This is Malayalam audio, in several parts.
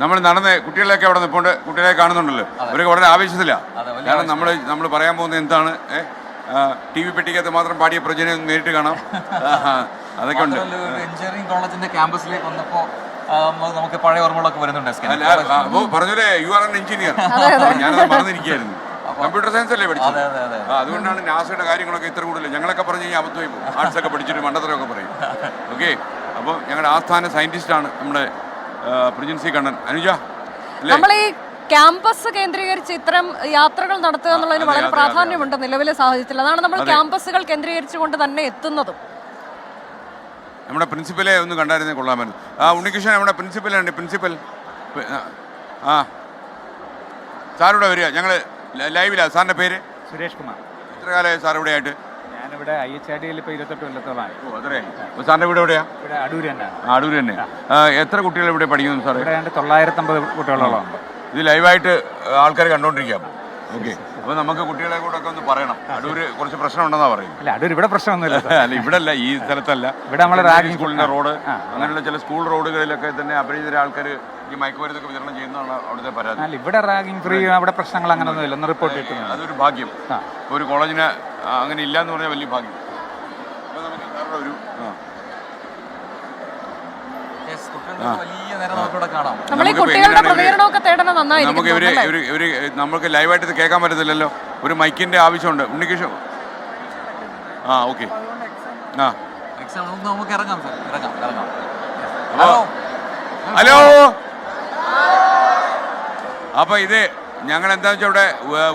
നമ്മൾ നടന്ന് കുട്ടികളെയൊക്കെ അവിടെ നിൽപ്പുണ്ട്, കുട്ടികളെ കാണുന്നുണ്ടല്ലോ, അവരൊക്കെ വളരെ ആവേശത്തില്ല. കാരണം നമ്മൾ പറയാൻ പോകുന്നത് എന്താണ്, ടി വി പെട്ടിക്കകത്ത് മാത്രം പാടിയ പ്രജനെ നേരിട്ട് കാണാം. അതൊക്കെ ഉണ്ട്. എഞ്ചിനീയറിംഗ് കോളേജിന്റെ ക്യാമ്പസിലേക്ക് വന്നപ്പോൾ നമുക്ക് പഴയ ഓർമ്മകളൊക്കെ വരുന്നുണ്ട്. പറഞ്ഞൂലേ, യു ആർ എൻ എഞ്ചിനീയർ. ഞാനത് മറന്നിരിക്കുകയായിരുന്നു. കമ്പ്യൂട്ടർ സയൻസ് അല്ലേ പഠിച്ചത്? അതുകൊണ്ടാണ് നാസയുടെ കാര്യങ്ങളൊക്കെ ഇത്ര കൂടുതൽ. ഞങ്ങളൊക്കെ പറഞ്ഞു കഴിഞ്ഞാൽ അബദ്ധമായി പോകും. ആർട്സ് ഒക്കെ പഠിച്ചിട്ട് മണ്ടത്തരമൊക്കെ പറയും. ഓക്കെ, അപ്പോൾ ഞങ്ങളുടെ ആസ്ഥാന സയന്റിസ്റ്റാണ് നമ്മുടെ പ്രിജൻസി കണ്ണൻ. അനുജ, നമ്മൾ ഈ ക്യാമ്പസ് കേന്ദ്രീകരിച്ച് ഇത്തരം യാത്രകൾ നടത്തുക എന്നുള്ളതിന് വളരെ പ്രാധാന്യമുണ്ട് നിലവിലെ സാഹചര്യത്തിൽ. അതാണ് നമ്മൾ ക്യാമ്പസുകൾ കേന്ദ്രീകരിച്ചുകൊണ്ട് തന്നെ എത്തുന്നതും. നമ്മുടെ പ്രിൻസിപ്പലെ ഒന്ന് കണ്ടായിരുന്നേ കൊള്ളാമായിരുന്നു. ഉണ്ണികൃഷ്ണൻ നമ്മുടെ പ്രിൻസിപ്പലുണ്ട്. പ്രിൻസിപ്പൽ സാറിവിടെ വരിക. ഞങ്ങൾ ലൈവിലാണ്. സാറിൻ്റെ പേര്? സുരേഷ് കുമാർ. എത്ര കാലമായി സാർ ഇവിടെ ആയിട്ട്? ഞാനിവിടെ IHRD ഇപ്പോൾ 28 കൊല്ലത്തോളമായി. അത്രേ. സാറിൻ്റെ വീട് എവിടെയാ? ഇവിടെ അടൂർ തന്നെ. അടൂർ തന്നെ. എത്ര കുട്ടികൾ ഇവിടെ പഠിക്കുന്നു സാറേ? ഇവിടെ 950 കുട്ടികളോളം ഉണ്ട്. ഇത് ലൈവായിട്ട് ആൾക്കാർ കണ്ടുകൊണ്ടിരിക്കുക. ഓക്കെ, അപ്പോൾ നമുക്ക് കുട്ടികളെ കൂടെ ഒക്കെ ഒന്ന് പറയണം. അടൂര് കുറച്ച് പ്രശ്നം ഉണ്ടെന്നാ പറയും. അല്ല, അടൂർ ഇവിടെ പ്രശ്നമൊന്നുമില്ല. അല്ല, ഇവിടെ അല്ല, ഈ സ്ഥലത്തല്ല. ഇവിടെ നമ്മൾ റാഗിംഗ് സ്കൂളിന്റെ റോഡ്, അങ്ങനെയുള്ള ചില സ്കൂൾ റോഡുകളിലൊക്കെ തന്നെ അപരിചിതര ആൾക്കാർ ഈ മയക്കുമരുന്നൊക്കെ വിതരണം ചെയ്യുന്നതാണ് അവിടുത്തെ പരാതി. അല്ല, ഇവിടെ റാഗിംഗ് ഫ്രീ, അവിടെ പ്രശ്നങ്ങൾ അങ്ങനെയൊന്നുമില്ല. ഒന്ന് റിപ്പോർട്ട് കിട്ടുന്നത് അതൊരു ഭാഗ്യം. ഒരു കോളേജിന് അങ്ങനെ ഇല്ല എന്ന് പറഞ്ഞാൽ വലിയ ഭാഗ്യം. അപ്പോൾ നമുക്ക് സാറുടെ ഒരു നമുക്ക് നമുക്ക് ലൈവായിട്ട് ഇത് കേൾക്കാൻ പറ്റത്തില്ലല്ലോ. ഒരു മൈക്കിന്റെ ആവശ്യമുണ്ട്. ഉണ്ണികൃഷ്ണൻ, ഓക്കെ. ഹലോ. അപ്പൊ ഇത് ഞങ്ങൾ എന്താ വെച്ചാൽ ഇവിടെ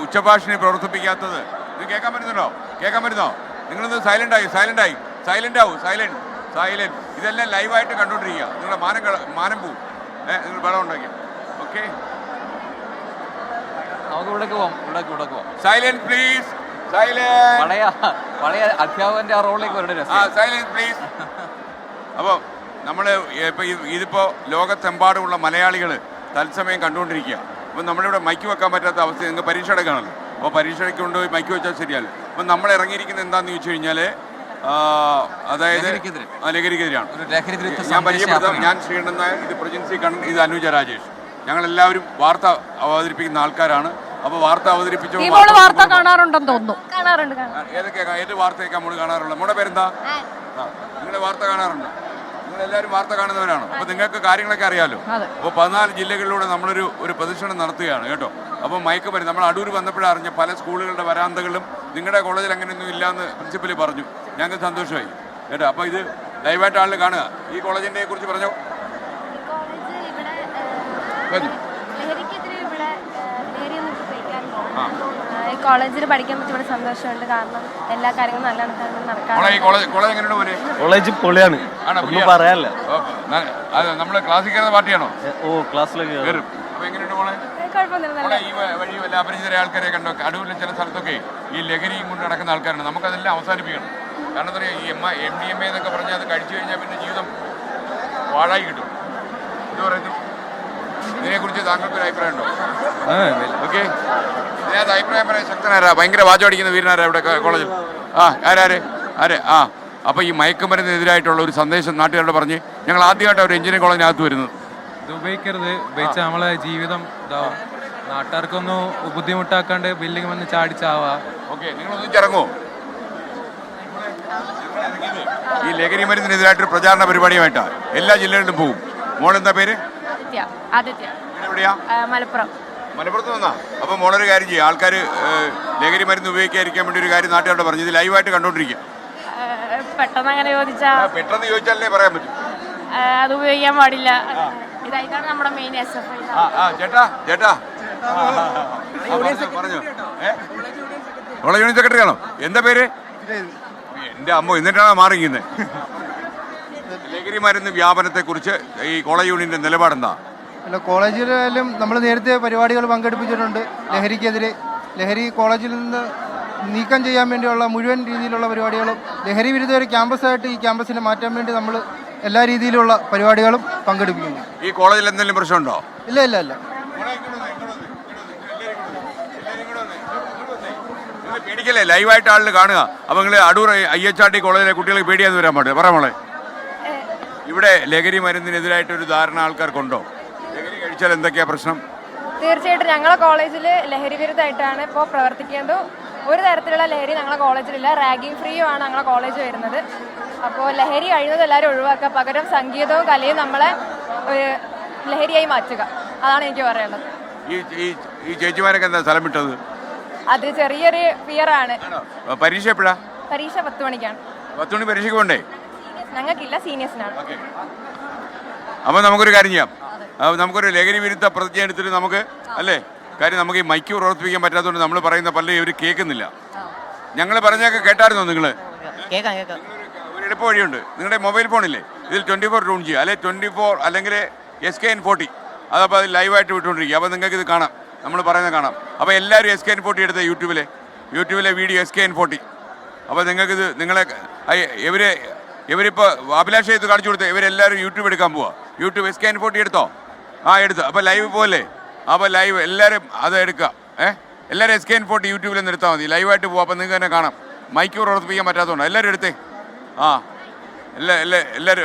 ഉച്ചഭാഷിണി പ്രവർത്തിപ്പിക്കാത്തത്. ഇത് കേൾക്കാൻ പറ്റുന്നുണ്ടോ? കേൾക്കാൻ പറ്റുന്നോ? നിങ്ങളൊന്ന് സൈലന്റ് ആവും. സൈലന്റ്. ഇതെല്ലാം ലൈവായിട്ട് കണ്ടോണ്ടിരിക്കുക. നിങ്ങളുടെ മാനം പോവും. നിങ്ങൾ ബഹളം ഉണ്ടാക്കി. Okay, silent please. പഴയ അധ്യാപകന്റെ ആ റോളിലേക്ക് വരേണ്ട. Silent please. അപ്പോൾ നമ്മൾ ഇതിപ്പോൾ ലോകത്തെമ്പാടുമുള്ള മലയാളികൾ തത്സമയം കണ്ടുകൊണ്ടിരിക്കുക. അപ്പോൾ നമ്മളിവിടെ മൈക്ക് വെക്കാൻ പറ്റാത്ത അവസ്ഥ. നിങ്ങൾക്ക് പരീക്ഷ എടുക്കാണല്ലോ. അപ്പോൾ പരീക്ഷയ്ക്ക് കൊണ്ടുപോയി മൈക്ക് വെച്ചാൽ ശരിയല്ല. അപ്പം നമ്മൾ ഇറങ്ങിയിരിക്കുന്നത് എന്താണെന്ന് ചോദിച്ചു കഴിഞ്ഞാൽ, അതായത് ലഹരിക്കെതിരാണ്. ഞാൻ പരിചയപ്പെടുത്താം. ഞാൻ ശ്രീകണ്ഠൻ നായർ, ഇത് പ്രജൻസി കണ്ണൻ, ഇത് അനുജ രാജേഷ്. ഞങ്ങളെല്ലാവരും വാർത്ത അവതരിപ്പിക്കുന്ന ആൾക്കാരാണ്. അപ്പോൾ വാർത്ത അവതരിപ്പിച്ച വാർത്ത കാണാറുണ്ടെന്ന് തോന്നുന്നു. കാണാറുണ്ട്. ഏത് വാർത്തയൊക്കെ നമ്മൾ കാണാറുള്ളത്? നമ്മുടെ പേരെന്താ? നിങ്ങളുടെ വാർത്ത കാണാറുണ്ട്? നിങ്ങളെല്ലാവരും വാർത്ത കാണുന്നവരാണ്. അപ്പോൾ നിങ്ങൾക്ക് കാര്യങ്ങളൊക്കെ അറിയാമല്ലോ. അപ്പോൾ 14 ജില്ലകളിലൂടെ നമ്മളൊരു പ്രദർശനം നടത്തുകയാണ് കേട്ടോ. അപ്പോൾ മയക്കുമരുന്ന് നമ്മൾ അടൂർ വന്നപ്പോഴാണ് അറിഞ്ഞ പല സ്കൂളുകളുടെ വരാന്തകളിലും നിങ്ങളുടെ കോളേജിൽ അങ്ങനെയൊന്നും ഇല്ലയെന്ന് പ്രിൻസിപ്പൽ പറഞ്ഞു. ഞങ്ങൾക്ക് സന്തോഷമായി കേട്ടോ. അപ്പോൾ ഇത് ലൈവായിട്ട് ആളിൽ കാണുക. ഈ കോളേജിനെ കുറിച്ച് പറഞ്ഞോ. കോളേജിൽ പഠിക്കാൻ പറ്റി ഇവിടെ സന്തോഷമുണ്ട്. കാരണം എല്ലാ കാര്യങ്ങളും നല്ല നടക്കാം. കോളേജ് പൊളിയാണ്, ഒന്നും പറയാനില്ല. നമ്മള് ക്ലാസ്സിൽ കയറുന്ന പാർട്ടിയാണോ? ക്ലാസ്സിലൊക്കെ കയറും. അപ്പോൾ എങ്ങനെയുണ്ട് മോളെ? ഈ വഴി വല്ല അപരിചിതര ആൾക്കാരെ കണ്ടോ? അടൂരിലെ ചില സ്ഥലത്തൊക്കെ ഈ ലഹരിയും കൊണ്ട് നടക്കുന്ന ആൾക്കാരുണ്ട്. നമുക്കതെല്ലാം അവസാനിപ്പിക്കണം. കാരണം എന്താ പറയുക, ഈ MDMA എന്നൊക്കെ പറഞ്ഞാൽ അത് കഴിച്ചു കഴിഞ്ഞാൽ പിന്നെ ജീവിതം പാഴായി കിട്ടും. ഇത് പറയുന്നു. ഇതിനെക്കുറിച്ച് താങ്കൾക്കൊരു അഭിപ്രായം ഉണ്ടോ? ഓക്കെ, ഇതിനകത്ത് അഭിപ്രായം പറയാൻ ശക്തനാരാ? ഭയങ്കര വാചം അടിക്കുന്ന വീരനാരാ ഇവിടെ കോളേജിൽ? ആരെ? അപ്പോൾ ഈ മയക്കുമരുന്നിനെതിരായിട്ടുള്ള ഒരു സന്ദേശം നാട്ടുകാരോട് പറഞ്ഞ്. ഞങ്ങൾ ആദ്യമായിട്ട് ഒരു എഞ്ചിനീയറിംഗ് കോളേജിനകത്ത് വരുന്നത്. ഇത് ഉപയോഗിക്കരുത്, ഉപയോഗിച്ചാൽ നമ്മളെ ജീവിതം ഇതാവും. നാട്ടുകാർക്കൊന്നും ബുദ്ധിമുട്ടാക്കാണ്ട് ബില്ലിങ് വന്ന് ചാടിച്ചാവാ. ഓക്കെ, നിങ്ങൾ ഒന്നിച്ചിറങ്ങുമോ? ഈ ലഹരി മരുന്നിനെതിരായിട്ടൊരു പ്രചാരണ പരിപാടിയുമായിട്ടാണ് എല്ലാ ജില്ലകളിലും പോകും. മോളെന്താ പേര്? എവിടെയാ? മലപ്പുറത്ത് നിന്നാ. അപ്പോൾ മോളൊരു കാര്യം ചെയ്യും. ആൾക്കാർ ലഹരി മരുന്ന് ഉപയോഗിക്കാതിരിക്കാൻ വേണ്ടി ഒരു കാര്യം നാട്ടുകാരോട് പറഞ്ഞു. ഇത് ലൈവായിട്ട് കണ്ടോണ്ടിരിക്കുക. പെട്ടെന്ന് ചോദിച്ചാലേ പറയാൻ പറ്റും. അത് ഉപയോഗിക്കാൻ പാടില്ല. ഇതാണ് നമ്മുടെ മെയിൻ SFI. ചേട്ടാ പറഞ്ഞു. കോളേജ് യൂണിയൻ സെക്രട്ടറി ആണോ? എന്താ പേര്? എൻ്റെ അമ്മ എന്നിട്ടാണ് മാറിയിരിക്കുന്നത്. ലഹരി മരുന്ന് വ്യാപനത്തെ കുറിച്ച് ഈ കോളേജ് യൂണിയന്റെ നിലപാടെന്താ? അല്ല, കോളേജിലും നമ്മൾ നേരത്തെ പരിപാടികൾ പങ്കെടുപ്പിച്ചിട്ടുണ്ട്. ലഹരിക്കെതിരെ ലഹരി കോളേജിൽ നിന്ന് നീക്കം ചെയ്യാൻ വേണ്ടിയുള്ള മുഴുവൻ രീതിയിലുള്ള പരിപാടികളും ലഹരി വിരുദ്ധ ഒരു ക്യാമ്പസായിട്ട് ഈ ക്യാമ്പസിനെ മാറ്റാൻ വേണ്ടി നമ്മൾ എല്ലാ രീതിയിലുള്ള പരിപാടികളും പങ്കെടുപ്പിക്കുന്നു. ഈ കോളേജിൽ എന്തെങ്കിലും പ്രശ്നമുണ്ടോ? ഇല്ല. പേടിക്കല്ലേ, ലൈവായിട്ട് ആളിൽ കാണുക. അപ്പോൾ നിങ്ങൾ അടൂർ IHRD കോളേജിലെ കുട്ടികൾക്ക് പേടിയാന്ന് വരാൻ പാടില്ല. പറ മോളെ. ഇവിടെ ലഹരി മരുന്നിനെതിരായിട്ടൊരു ധാരണ ആൾക്കാർക്കുണ്ടോ? ലഹരി ചോദിച്ചാൽ എന്തൊക്കെയാ പ്രശ്നം? തീർച്ചയായിട്ടും ഞങ്ങളെ കോളേജിൽ ലഹരി വിരുദ്ധമായിട്ടാണ് ഇപ്പോൾ പ്രവർത്തിക്കുന്നത്. ഒരു തരത്തിലുള്ള ലഹരി ഞങ്ങളെ കോളേജിലില്ല. റാഗിങ് ഫ്രീയും ആണ് ഞങ്ങളെ കോളേജ് വരുന്നത്. അപ്പോൾ ലഹരി കഴിയുന്നത് എല്ലാവരും ഒഴിവാക്കുക, പകരം സംഗീതവും കലയും നമ്മളെ ലഹരിയായി മാറ്റുക. അതാണ് എനിക്ക് പറയാനുള്ളത്. ഈ ചേച്ചിമാരൊക്കെ എന്താ സ്ഥലം വിട്ടത്? അത് ചെറിയൊരു ഫിയറാണ്. പരീക്ഷ എപ്പോഴാ? പരീക്ഷ 10 മണിക്കാണ്. 10 മണി പരീക്ഷയ്ക്ക് പോണ്ടേ? ഞങ്ങൾക്കില്ല, സീനിയേഴ്സിനാണ്. അപ്പോൾ നമുക്കൊരു കാര്യം ചെയ്യാം. നമുക്കൊരു ലഹരി വിരുദ്ധ പ്രതിജ്ഞ എടുത്തിട്ട് നമുക്ക് അല്ലേ, കാര്യം നമുക്ക് ഈ മൈക്ക് പ്രവർത്തിപ്പിക്കാൻ പറ്റാത്തതുകൊണ്ട് നമ്മൾ പറയുന്ന പലരും ഇവർ കേൾക്കുന്നില്ല. ഞങ്ങൾ പറഞ്ഞൊക്കെ കേട്ടായിരുന്നോ നിങ്ങൾ? ഒരു എളുപ്പ വഴിയുണ്ട്. നിങ്ങളുടെ മൊബൈൽ ഫോണില്ലേ, ഇതിൽ 24 ട്യൂൺ ചെയ്യുക, അല്ലെ 24 അല്ലെങ്കിൽ SKN40. അതപ്പോൾ അത് ലൈവായിട്ട് വിട്ടുകൊണ്ടിരിക്കുക. അപ്പോൾ നിങ്ങൾക്ക് ഇത് കാണാം, നമ്മൾ പറയുന്നത് കാണാം. അപ്പോൾ എല്ലാവരും SKN40 എടുത്ത് യൂട്യൂബിലെ വീഡിയോ SKN40. അപ്പോൾ നിങ്ങൾക്കിത് ഇവരിപ്പോൾ അഭിലാഷ ഇത് കാണിച്ചു കൊടുത്തേ, ഇവരെല്ലാവരും യൂട്യൂബ് എടുക്കാൻ പോവാ. യൂട്യൂബ് SKN40 എടുത്തോ? എടുത്തു. അപ്പോൾ ലൈവ് പോലെ, അപ്പോൾ ലൈവ് എല്ലാവരും അത് എടുക്കുക. എല്ലാവരും SKN40 യൂട്യൂബിൽ നിന്ന് എടുത്താൽ മതി. ലൈവായിട്ട് പോവാം. അപ്പോൾ നിങ്ങൾക്ക് തന്നെ കാണാം. മൈക്ക് പ്രവർത്തിപ്പിക്കാൻ പറ്റാത്തതുകൊണ്ട് എല്ലാവരും എടുത്തേ.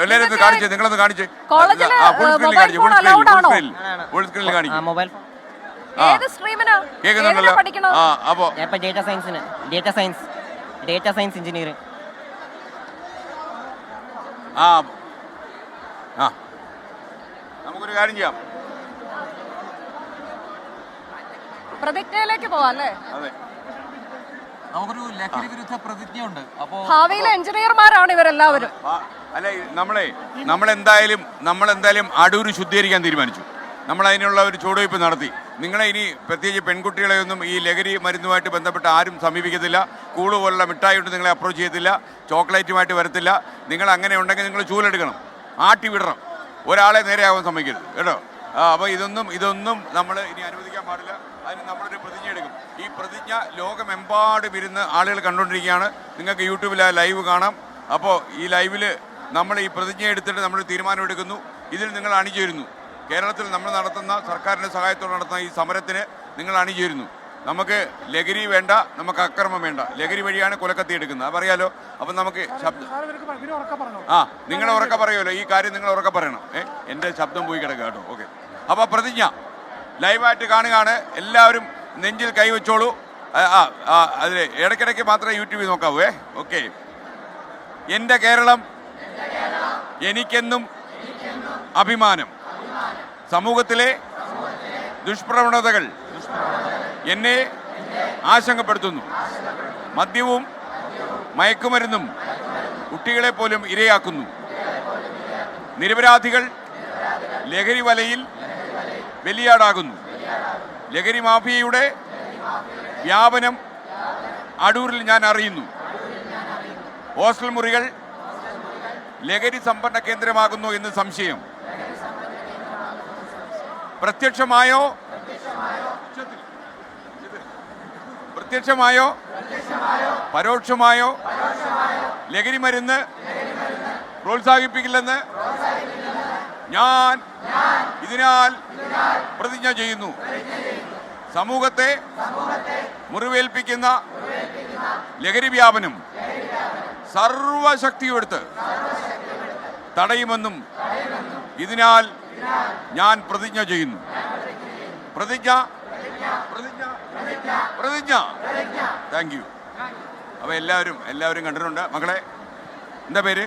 എല്ലാവരും കാണിച്ചേ, നിങ്ങളൊന്ന് കാണിച്ചേ. ഫുൾ സ്ക്രീനിൽ കാണിച്ചു. ഫുൾ സ്ക്രീനിൽ കാണിക്കും. കേൾക്കുന്നുണ്ടല്ലോ. അപ്പോൾ ഡേറ്റ സയൻസ് എഞ്ചിനീയറിംഗ്. നമുക്കൊരു കാര്യം ചെയ്യാം, പ്രതിജ്ഞയിലേക്ക് പോവാം അല്ലേ? അതെ, നമുക്കൊരു ലഹരി വിരുദ്ധ പ്രതിജ്ഞയുണ്ട്. അപ്പോൾ ഭാവിയിലെ എഞ്ചിനീയർമാരാണ് ഇവരെല്ലാവരും. അല്ല നമ്മളെന്തായാലും അടൂര് ശുദ്ധീകരിക്കാൻ തീരുമാനിച്ചു. നമ്മൾ അതിനുള്ള ഒരു ചുവടുവയ്പ് നടത്തി. നിങ്ങളെ ഇനി പ്രത്യേകിച്ച് പെൺകുട്ടികളെയൊന്നും ഈ ലഹരി മരുന്നുമായിട്ട് ബന്ധപ്പെട്ട് ആരും സമീപിക്കത്തില്ല. കൂള് പോലുള്ള മിഠായി കൊണ്ട് നിങ്ങളെ അപ്രോച്ച് ചെയ്യത്തില്ല. ചോക്ലേറ്റുമായിട്ട് വരത്തില്ല. നിങ്ങൾ അങ്ങനെ ഉണ്ടെങ്കിൽ നിങ്ങൾ ചൂലെടുക്കണം, ആട്ടി വിടണം. ഒരാളെ നേരെയാവാൻ സമ്മതിക്കരുത് കേട്ടോ. അപ്പോൾ ഇതൊന്നും നമ്മൾ ഇനി അനുവദിക്കാൻ പാടില്ല. അതിന് നമ്മളൊരു പ്രതിജ്ഞ എടുക്കും. ഈ പ്രതിജ്ഞ ലോകമെമ്പാടും ഇരുന്ന് ആളുകൾ കണ്ടുകൊണ്ടിരിക്കുകയാണ്. നിങ്ങൾക്ക് യൂട്യൂബിൽ ആ ലൈവ് കാണാം. അപ്പോൾ ഈ ലൈവിൽ നമ്മൾ ഈ പ്രതിജ്ഞ എടുത്തിട്ട് നമ്മൾ തീരുമാനമെടുക്കുന്നു. ഇതിൽ നിങ്ങൾ അണിചേരുന്നു. കേരളത്തിൽ നമ്മൾ നടത്തുന്ന, സർക്കാരിൻ്റെ സഹായത്തോടെ നടത്തുന്ന ഈ സമരത്തിന് നിങ്ങൾ അണിചേരുന്നു. നമുക്ക് ലഹരി വേണ്ട, നമുക്ക് അക്രമം വേണ്ട. ലഹരി വഴിയാണ് കൊലക്കത്തി എടുക്കുന്നത്, അതറിയാലോ. അപ്പം നമുക്ക് നിങ്ങൾ ഉറക്കെ പറയുമല്ലോ, ഈ കാര്യം നിങ്ങൾ ഉറക്കെ പറയണം. എൻ്റെ ശബ്ദം പോയി കിടക്കുക കേട്ടോ. ഓക്കെ, അപ്പോൾ പ്രതിജ്ഞ ലൈവായിട്ട് കാണുകയാണ്. എല്ലാവരും നെഞ്ചിൽ കൈവച്ചോളൂ. അതിൽ ഇടയ്ക്കിടയ്ക്ക് മാത്രമേ യൂട്യൂബിൽ നോക്കാവൂ. ഓക്കെ. എൻ്റെ കേരളം എനിക്കെന്നും അഭിമാനം. സമൂഹത്തിലെ ദുഷ്പ്രവണതകൾ എന്നെ ആശങ്കപ്പെടുത്തുന്നു. മദ്യവും മയക്കുമരുന്നും കുട്ടികളെ പോലും ഇരയാക്കുന്നു. നിരപരാധികൾ ലഹരി വലയിൽ ബലിയാടാകുന്നു. ലഹരി മാഫിയയുടെ വ്യാപനം അടൂരിൽ ഞാൻ അറിയുന്നു. ഹോസ്റ്റൽ മുറികൾ ലഹരി സമ്പന്ന കേന്ദ്രമാകുന്നു എന്ന് സംശയം. പ്രത്യക്ഷമായോ പരോക്ഷമായോ ലഹരി മരുന്ന് പ്രോത്സാഹിപ്പിക്കില്ലെന്ന് ഞാൻ ഇതിനാൽ പ്രതിജ്ഞ ചെയ്യുന്നു. സമൂഹത്തെ മുറിവേൽപ്പിക്കുന്ന ലഹരി വ്യാപനം സർവശക്തിയുമെടുത്ത് തടയുമെന്നും ഇതിനാൽ ഞാൻ പ്രതിജ്ഞ ചെയ്യുന്നു. പ്രതിജ്ഞ. Thank you. അപ്പോൾ എല്ലാവരും കണ്ടിട്ടുണ്ട്. മക്കളെ, എന്താ പേര്?